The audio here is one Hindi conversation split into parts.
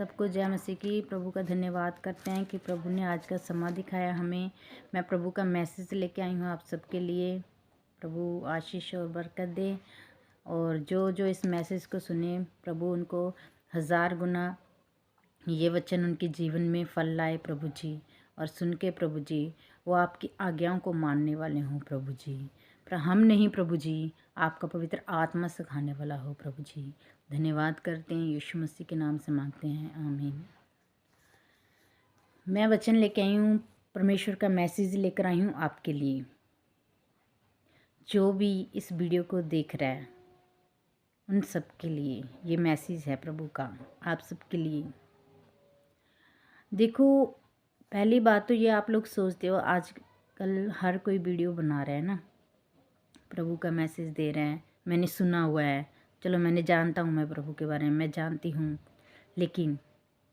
सबको जय मसीह की। प्रभु का धन्यवाद करते हैं कि प्रभु ने आज का समा दिखाया हमें। मैं प्रभु का मैसेज लेके आई हूँ आप सबके लिए। प्रभु आशीष और बरकत दे, और जो जो इस मैसेज को सुने प्रभु उनको 1000 गुना ये वचन उनके जीवन में फल लाए प्रभु जी। और सुन के प्रभु जी वो आपकी आज्ञाओं को मानने वाले हों प्रभु जी। पर हम नहीं प्रभु जी, आपका पवित्र आत्मा सिखाने वाला हो प्रभु जी। धन्यवाद करते हैं, यीशु मसीह के नाम से मांगते हैं, आमीन। मैं वचन लेके आई हूँ, परमेश्वर का मैसेज लेकर आई हूँ आपके लिए। जो भी इस वीडियो को देख रहा है उन सब के लिए ये मैसेज है प्रभु का, आप सबके लिए। देखो, पहली बात तो ये आप लोग सोचते हो आजकल हर कोई वीडियो बना रहा है ना, प्रभु का मैसेज दे रहे हैं। मैंने सुना हुआ है, चलो मैंने जानता हूँ, मैं प्रभु के बारे में मैं जानती हूँ। लेकिन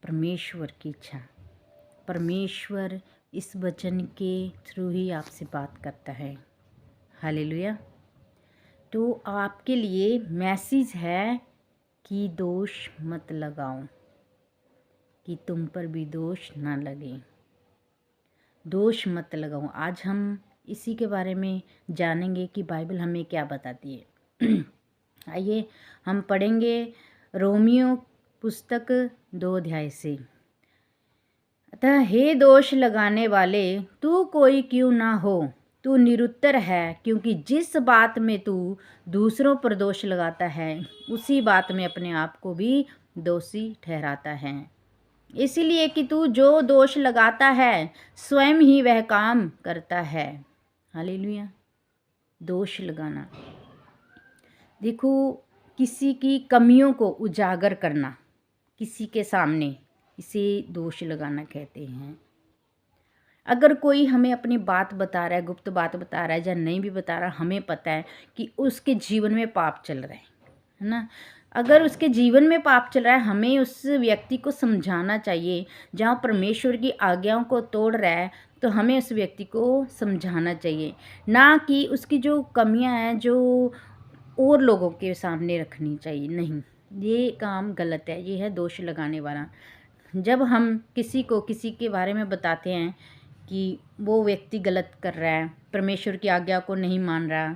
परमेश्वर की इच्छा, परमेश्वर इस वचन के थ्रू ही आपसे बात करता है। हालेलुया। तो आपके लिए मैसेज है कि दोष मत लगाओ, कि तुम पर भी दोष ना लगे। दोष मत लगाओ। आज हम इसी के बारे में जानेंगे कि बाइबल हमें क्या बताती है। आइए हम पढ़ेंगे रोमियो पुस्तक 2 अध्याय से। अतः हे दोष लगाने वाले, तू कोई क्यों ना हो, तू निरुत्तर है, क्योंकि जिस बात में तू दूसरों पर दोष लगाता है उसी बात में अपने आप को भी दोषी ठहराता है। इसलिए कि तू जो दोष लगाता है स्वयं ही वह काम करता है। हालेलुया। दोष लगाना, देखो, किसी की कमियों को उजागर करना किसी के सामने, इसे दोष लगाना कहते हैं। अगर कोई हमें अपनी बात बता रहा है, गुप्त बात बता रहा है या नहीं भी बता रहा, हमें पता है कि उसके जीवन में पाप चल रहा है ना। अगर उसके जीवन में पाप चल रहा है, हमें उस व्यक्ति को समझाना चाहिए। जहाँ परमेश्वर की आज्ञाओं को तोड़ रहा है तो हमें उस व्यक्ति को समझाना चाहिए, ना कि उसकी जो कमियां हैं जो और लोगों के सामने रखनी चाहिए। नहीं, ये काम गलत है, ये है दोष लगाने वाला। जब हम किसी को किसी के बारे में बताते हैं कि वो व्यक्ति गलत कर रहा है, परमेश्वर की आज्ञा को नहीं मान रहा,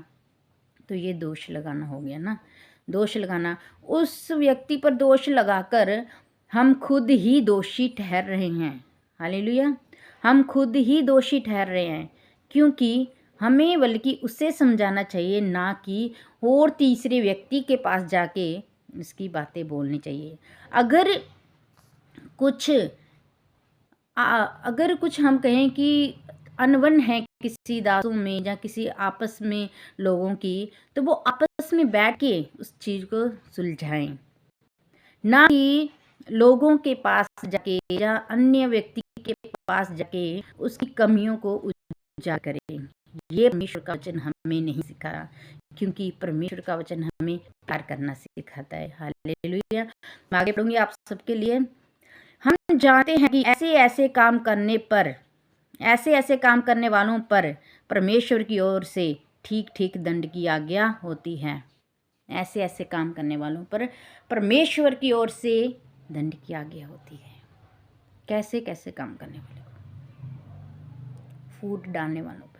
तो ये दोष लगाना हो गया ना। दोष लगाना, उस व्यक्ति पर दोष लगाकर हम खुद ही दोषी ठहर रहे हैं। हालेलुया। हम खुद ही दोषी ठहर रहे हैं, क्योंकि हमें बल्कि उसे समझाना चाहिए, ना कि और तीसरे व्यक्ति के पास जाके इसकी बातें बोलनी चाहिए। अगर कुछ हम कहें कि अनबन है किसी दासों में या किसी आपस में लोगों की, तो वो आपस में बैठ के उस चीज़ को सुलझाएं, ना कि लोगों के पास जाके या अन्य व्यक्ति के पास जाके उसकी कमियों को उजागर करें। ये परमेश्वर का वचन हमें नहीं सिखाया, क्योंकि परमेश्वर का वचन हमें प्यार करना सिखाता है। हालेलुया। मैं आगे पढ़ूंगी आप सबके लिए। हम जानते हैं कि ऐसे काम करने वालों पर परमेश्वर की ओर से ठीक ठीक दंड की आज्ञा होती है। ऐसे काम करने वालों पर परमेश्वर की ओर से दंड की आज्ञा होती है। कैसे कैसे काम करने वालों को? फूट डालने वालों पर,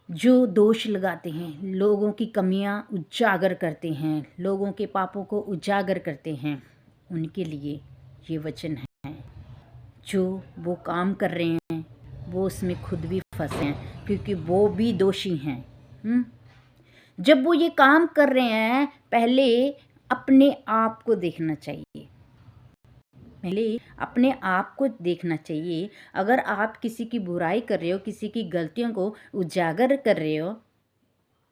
जो दोष लगाते हैं, लोगों की कमियां उजागर करते हैं, लोगों के पापों को उजागर करते हैं, उनके लिए ये वचन है। जो वो काम कर रहे हैं वो उसमें खुद भी फंसे हैं, क्योंकि वो भी दोषी हैं। जब वो ये काम कर रहे हैं, पहले अपने आप को देखना चाहिए। पहले अपने आप को देखना चाहिए। अगर आप किसी की बुराई कर रहे हो, किसी की गलतियों को उजागर कर रहे हो,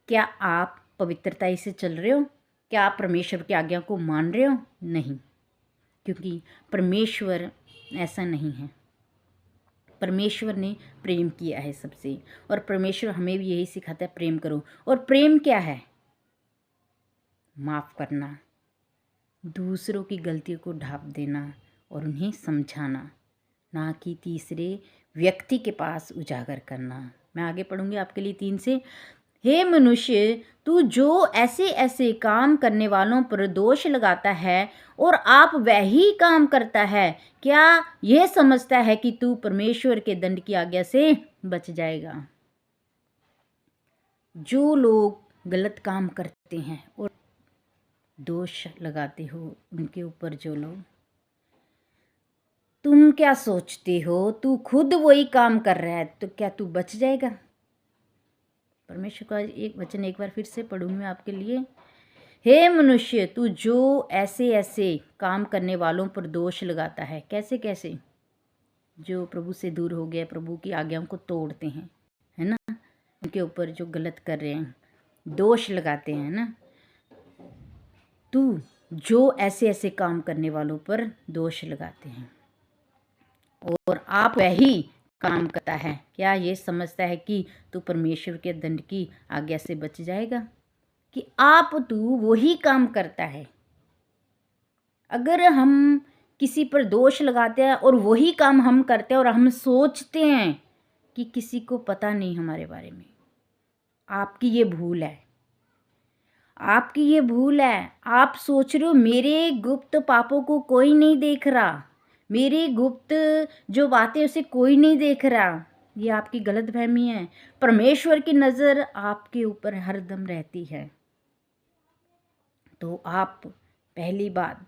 क्या आप पवित्रता से चल रहे हो? क्या आप परमेश्वर की आज्ञा को मान रहे हो? नहीं, क्योंकि परमेश्वर ऐसा नहीं है। परमेश्वर ने प्रेम किया है सबसे, और परमेश्वर हमें भी यही सिखाता है, प्रेम करो। और प्रेम क्या है? माफ़ करना, दूसरों की गलतियों को ढांप देना और उन्हें समझाना, ना कि तीसरे व्यक्ति के पास उजागर करना। मैं आगे पढ़ूंगी आपके लिए 3 से। हे मनुष्य, तू जो ऐसे ऐसे काम करने वालों पर दोष लगाता है और आप वही काम करता है, क्या यह समझता है कि तू परमेश्वर के दंड की आज्ञा से बच जाएगा? जो लोग गलत काम करते हैं और दोष लगाते हो उनके ऊपर, जो लोग, तुम क्या सोचते हो तू खुद वही काम कर रहा है तो क्या तू बच जाएगा? परमेश्वर का एक वचन एक बार फिर से पढ़ूंगी मैं आपके लिए। हे मनुष्य, तू जो ऐसे ऐसे काम करने वालों पर दोष लगाता है, कैसे कैसे? जो प्रभु से दूर हो गए, प्रभु की आज्ञाओं को तोड़ते हैं, है ना, उनके ऊपर जो गलत कर रहे हैं, दोष लगाते हैं ना। तू जो ऐसे ऐसे काम करने वालों पर दोष लगाते हैं और आप वही काम करता है, क्या ये समझता है कि तू परमेश्वर के दंड की आज्ञा से बच जाएगा? कि आप तू वही काम करता है। अगर हम किसी पर दोष लगाते हैं और वही काम हम करते हैं और हम सोचते हैं कि किसी को पता नहीं हमारे बारे में, आपकी ये भूल है। आपकी ये भूल है। आप सोच रहे हो मेरे गुप्त पापों को कोई नहीं देख रहा, मेरी गुप्त जो बातें उसे कोई नहीं देख रहा। ये आपकी गलतफहमी है। परमेश्वर की नज़र आपके ऊपर हरदम रहती है। तो आप पहली बात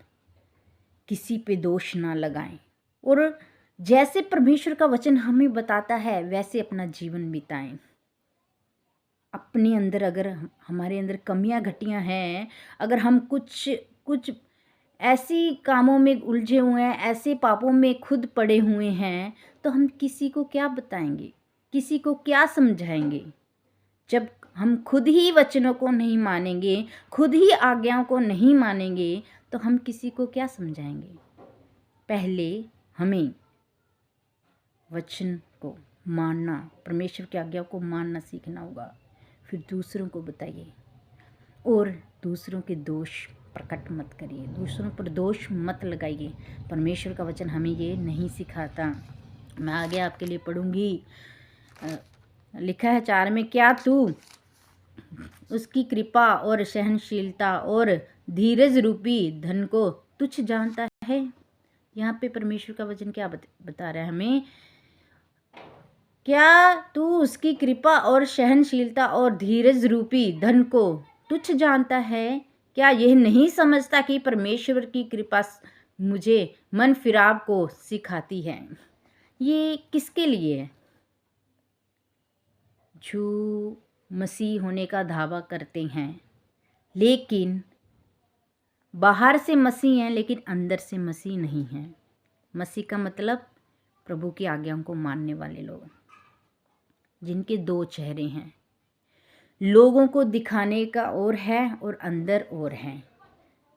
किसी पे दोष ना लगाएं और जैसे परमेश्वर का वचन हमें बताता है वैसे अपना जीवन बिताएं। अपने अंदर अगर हमारे अंदर कमियां घटियां हैं, अगर हम कुछ ऐसी कामों में उलझे हुए हैं, ऐसे पापों में खुद पड़े हुए हैं, तो हम किसी को क्या बताएंगे, किसी को क्या समझाएंगे? जब हम खुद ही वचनों को नहीं मानेंगे, खुद ही आज्ञाओं को नहीं मानेंगे, तो हम किसी को क्या समझाएंगे? पहले हमें वचन को मानना, परमेश्वर की आज्ञा को मानना सीखना होगा, फिर दूसरों को बताइए और दूसरों के दोष प्रकट मत करिए, दूसरों पर दोष मत लगाइए। परमेश्वर का वचन हमें ये नहीं सिखाता। मैं आगे आपके लिए पढ़ूंगी। लिखा है 4 में, क्या तू उसकी कृपा और सहनशीलता और धीरज रूपी धन को तुच्छ जानता है? यहाँ पे परमेश्वर का वचन क्या बता रहा है हमें? क्या तू उसकी कृपा और सहनशीलता और धीरज रूपी धन को तुच्छ जानता है? क्या यह नहीं समझता कि परमेश्वर की कृपा मुझे मन फिराव को सिखाती है? ये किसके लिए है? जो मसीह होने का दावा करते हैं लेकिन बाहर से मसीह हैं लेकिन अंदर से मसीह नहीं हैं। मसीह का मतलब प्रभु की आज्ञाओं को मानने वाले लोग, जिनके 2 चेहरे हैं, लोगों को दिखाने का और है और अंदर और है,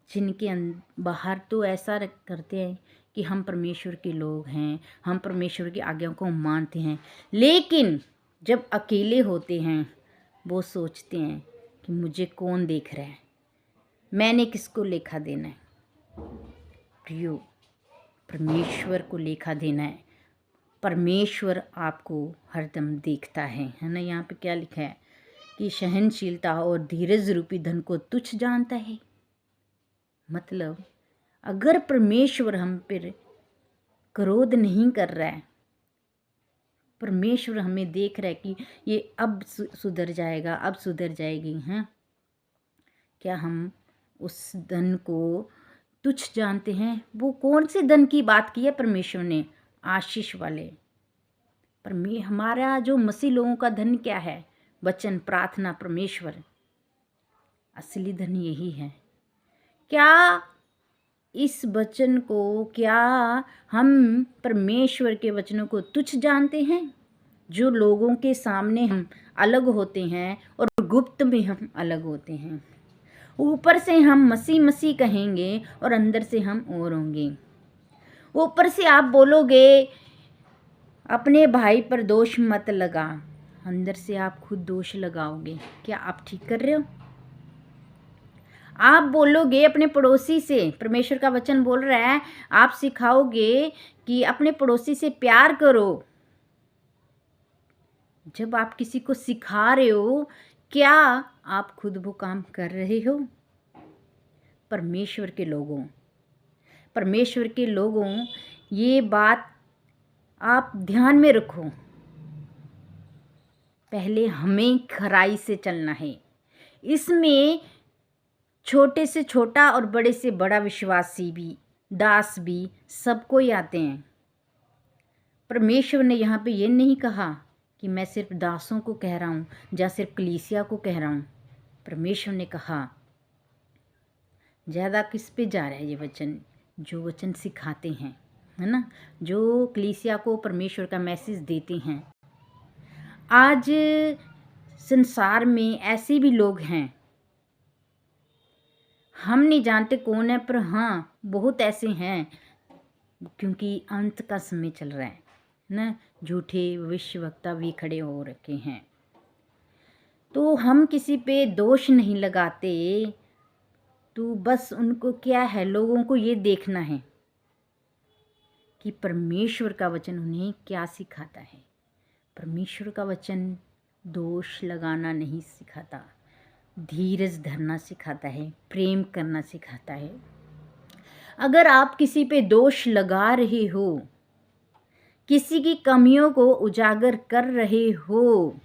जिनके बाहर तो ऐसा करते हैं कि हम परमेश्वर के लोग हैं, हम परमेश्वर की आज्ञाओं को मानते हैं, लेकिन जब अकेले होते हैं वो सोचते हैं कि मुझे कौन देख रहा है, मैंने किसको लेखा देना है। प्रियो, परमेश्वर को लेखा देना है। परमेश्वर आपको हरदम देखता है ना। यहाँ पे क्या लिखा है कि सहनशीलता और धीरज रूपी धन को तुच्छ जानता है। मतलब अगर परमेश्वर हम पर क्रोध नहीं कर रहा है, परमेश्वर हमें देख रहा है कि ये अब सुधर जाएगा, अब सुधर जाएगी, हैं, क्या हम उस धन को तुच्छ जानते हैं? वो कौन से धन की बात की है परमेश्वर ने? आशीष वाले। हमारा जो मसीह लोगों का धन क्या है? वचन, प्रार्थना, परमेश्वर। असली धन यही है। क्या इस वचन को, क्या हम परमेश्वर के वचनों को तुच्छ जानते हैं? जो लोगों के सामने हम अलग होते हैं और गुप्त में हम अलग होते हैं। ऊपर से हम मसीह मसीह कहेंगे और अंदर से हम और होंगे। ऊपर से आप बोलोगे अपने भाई पर दोष मत लगा, अंदर से आप खुद दोष लगाओगे। क्या आप ठीक कर रहे हो? आप बोलोगे अपने पड़ोसी से, परमेश्वर का वचन बोल रहा है, आप सिखाओगे कि अपने पड़ोसी से प्यार करो। जब आप किसी को सिखा रहे हो क्या आप खुद वो काम कर रहे हो? परमेश्वर के लोगों ये बात आप ध्यान में रखो। पहले हमें खराई से चलना है। इसमें छोटे से छोटा और बड़े से बड़ा विश्वासी भी, दास भी, सबको ही आते हैं। परमेश्वर ने यहाँ पे ये नहीं कहा कि मैं सिर्फ दासों को कह रहा हूँ या सिर्फ कलीसिया को कह रहा हूँ। परमेश्वर ने कहा, ज़्यादा किस पे जा रहा है ये वचन? जो वचन सिखाते हैं, है ना, जो कलीसिया को परमेश्वर का मैसेज देते हैं। आज संसार में ऐसे भी लोग हैं, हम नहीं जानते कौन है, पर हाँ बहुत ऐसे हैं, क्योंकि अंत का समय चल रहा है ना, झूठे भविष्यवक्ता भी खड़े हो रखे हैं। तो हम किसी पे दोष नहीं लगाते, तो बस उनको क्या है, लोगों को ये देखना है कि परमेश्वर का वचन उन्हें क्या सिखाता है। परमेश्वर का वचन दोष लगाना नहीं सिखाता, धीरज धरना सिखाता है, प्रेम करना सिखाता है। अगर आप किसी पे दोष लगा रहे हो, किसी की कमियों को उजागर कर रहे हो,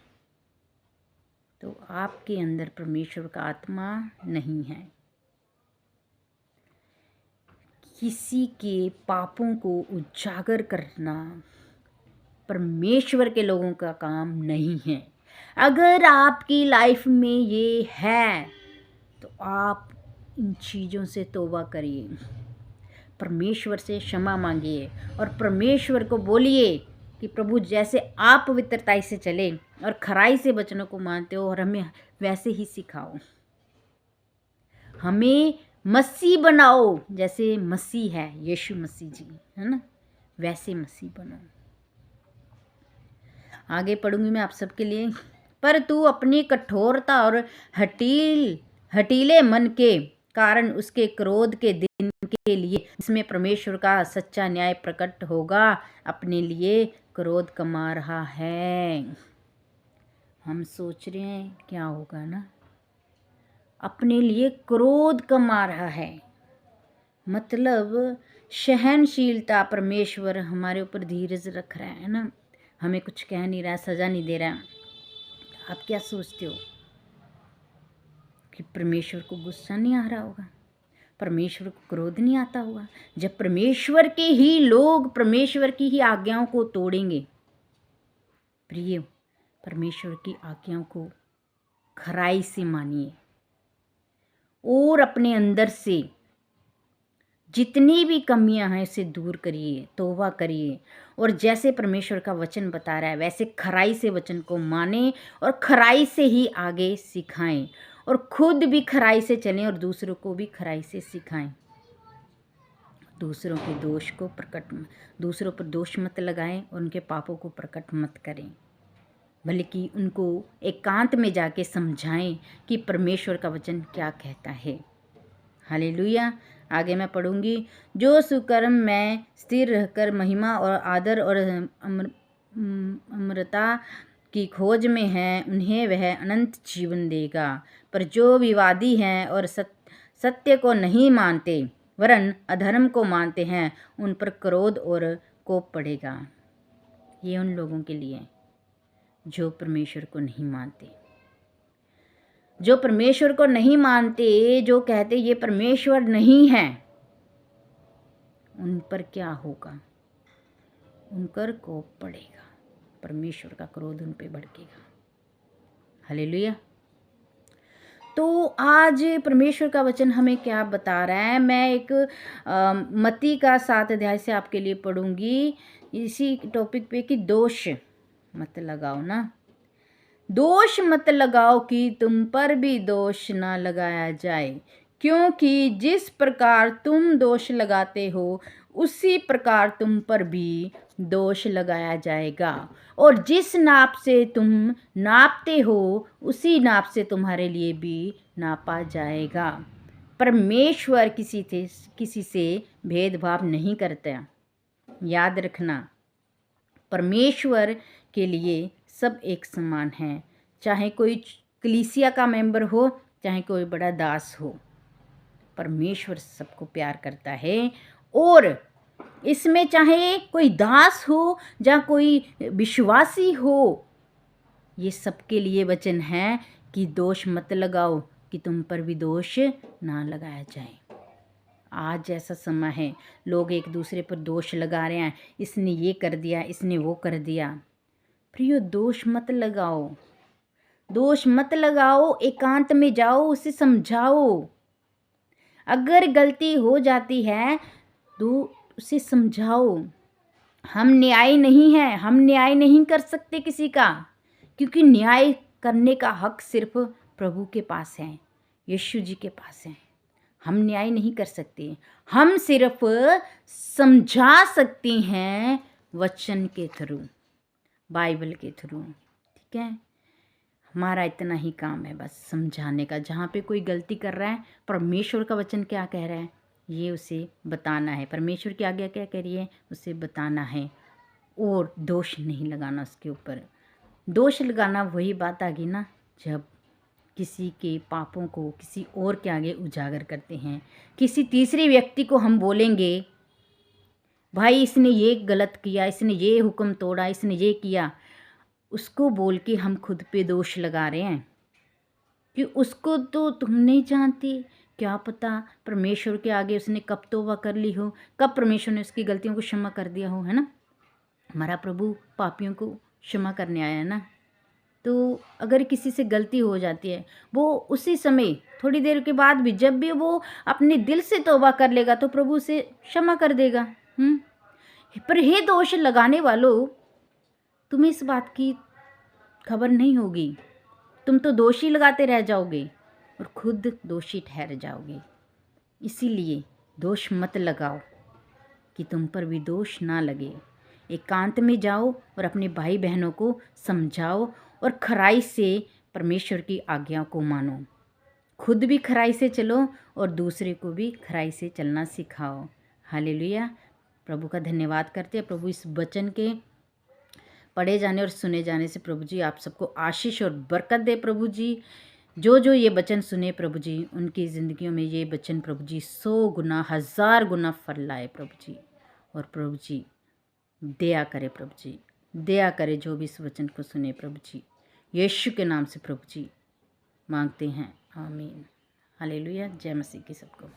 तो आपके अंदर परमेश्वर का आत्मा नहीं है। किसी के पापों को उजागर करना परमेश्वर के लोगों का काम नहीं है। अगर आपकी लाइफ में ये है तो आप इन चीज़ों से तौबा करिए, परमेश्वर से क्षमा मांगिए और परमेश्वर को बोलिए कि प्रभु, जैसे आप पवित्रताई से चले और खराई से वचनों को मानते हो, और हमें वैसे ही सिखाओ, हमें मसीह बनाओ, जैसे मसीह है यीशु मसीह जी, है ना, वैसे मसीह बनाओ। आगे पढ़ूंगी मैं आप सबके लिए। पर तू अपनी कठोरता और हटीले मन के कारण उसके क्रोध के दिन के लिए, जिसमें परमेश्वर का सच्चा न्याय प्रकट होगा, अपने लिए क्रोध कमा रहा है। हम सोच रहे हैं क्या होगा ना, अपने लिए क्रोध कमा रहा है, मतलब सहनशीलता। परमेश्वर हमारे ऊपर धीरज रख रहा है ना, हमें कुछ कह नहीं रहा, सजा नहीं दे रहा। आप क्या सोचते हो कि परमेश्वर को गुस्सा नहीं आ रहा होगा, परमेश्वर को क्रोध नहीं आता होगा? जब परमेश्वर के ही लोग परमेश्वर की ही आज्ञाओं को तोड़ेंगे। प्रिय, परमेश्वर की आज्ञाओं को खराई से मानिए और अपने अंदर से जितनी भी कमियां हैं उसे दूर करिए, तौबा करिए, और जैसे परमेश्वर का वचन बता रहा है वैसे खराई से वचन को माने और खराई से ही आगे सिखाएं, और खुद भी खराई से चलें और दूसरों को भी खराई से सिखाएं। दूसरों के दोष को दूसरों पर दोष मत लगाएं और उनके पापों को प्रकट मत करें, बल्कि उनको एकांत में जाके समझाएं कि परमेश्वर का वचन क्या कहता है। हालेलुया। आगे मैं पढ़ूंगी। जो सुकर्म में स्थिर रहकर महिमा और आदर और अमरता की खोज में हैं, उन्हें वह अनंत जीवन देगा। पर जो विवादी हैं और सत्य को नहीं मानते वरन अधर्म को मानते हैं, उन पर क्रोध और कोप पड़ेगा। ये उन लोगों के लिए जो परमेश्वर को नहीं मानते, जो परमेश्वर को नहीं मानते, जो कहते ये परमेश्वर नहीं है, उन पर क्या होगा? उन पर कोप पड़ेगा, परमेश्वर का क्रोध उन पे भड़केगा। हालेलुया। तो आज परमेश्वर का वचन हमें क्या बता रहा है? मैं एक मत्ती का 7 अध्याय से आपके लिए पढ़ूंगी इसी टॉपिक पे कि दोष मत लगाओ ना, दोष मत लगाओ कि तुम पर भी दोष ना लगाया जाए, क्योंकि जिस प्रकार तुम दोष लगाते हो उसी प्रकार तुम पर भी दोष लगाया जाएगा, और जिस नाप से तुम नापते हो उसी नाप से तुम्हारे लिए भी नापा जाएगा। परमेश्वर किसी से भेदभाव नहीं करता। याद रखना, परमेश्वर के लिए सब एक समान है, चाहे कोई कलीसिया का मेंबर हो, चाहे कोई बड़ा दास हो, परमेश्वर सबको प्यार करता है। और इसमें चाहे कोई दास हो या कोई विश्वासी हो, ये सबके लिए वचन है कि दोष मत लगाओ कि तुम पर भी दोष ना लगाया जाए। आज ऐसा समय है, लोग एक दूसरे पर दोष लगा रहे हैं, इसने ये कर दिया, इसने वो कर दिया। प्रियो, दोष मत लगाओ, दोष मत लगाओ, एकांत में जाओ, उसे समझाओ। अगर गलती हो जाती है तो उसे समझाओ। हम न्याय नहीं है, हम न्याय नहीं कर सकते किसी का, क्योंकि न्याय करने का हक सिर्फ प्रभु के पास है, यीशु जी के पास है। हम न्याय नहीं कर सकते, हम सिर्फ समझा सकते हैं वचन के थ्रू, बाइबल के थ्रू। ठीक है, हमारा इतना ही काम है, बस समझाने का। जहाँ पे कोई गलती कर रहा है, परमेश्वर का वचन क्या कह रहा है ये उसे बताना है, परमेश्वर की आज्ञा क्या कह रही है उसे बताना है, और दोष नहीं लगाना उसके ऊपर। दोष लगाना वही बात आ गई ना, जब किसी के पापों को किसी और के आगे उजागर करते हैं। किसी तीसरे व्यक्ति को हम बोलेंगे भाई इसने ये गलत किया, इसने ये हुक्म तोड़ा, इसने ये किया, उसको बोल के हम खुद पे दोष लगा रहे हैं कि उसको तो तुम नहीं जानती, क्या पता परमेश्वर के आगे उसने कब तौबा कर ली हो, कब परमेश्वर ने उसकी गलतियों को क्षमा कर दिया हो, है ना। हमारा प्रभु पापियों को क्षमा करने आया है ना। तो अगर किसी से गलती हो जाती है, वो उसी समय थोड़ी देर के बाद भी जब भी वो अपने दिल से तौबा कर लेगा तो प्रभु उसे क्षमा कर देगा। पर हे दोष लगाने वालों, तुम्हें इस बात की खबर नहीं होगी, तुम तो दोषी लगाते रह जाओगे और खुद दोषी ठहर जाओगे। इसीलिए दोष मत लगाओ कि तुम पर भी दोष ना लगे। एकांत में जाओ और अपने भाई बहनों को समझाओ और खराई से परमेश्वर की आज्ञा को मानो। खुद भी खराई से चलो और दूसरे को भी खराई से चलना सिखाओ। हालेलुया। प्रभु का धन्यवाद करते हैं। प्रभु इस वचन के पढ़े जाने और सुने जाने से प्रभु जी आप सबको आशीष और बरकत दे। प्रभु जी जो जो ये वचन सुने प्रभु जी, उनकी ज़िंदगियों में ये वचन प्रभु जी 100 गुना 1000 गुना फल लाए प्रभु जी। और प्रभु जी दया करे, प्रभु जी दया करे जो भी इस वचन को सुने प्रभु जी, यीशु के नाम से प्रभु जी मांगते हैं, आमीन। हालेलुया। जय मसीह की सबको।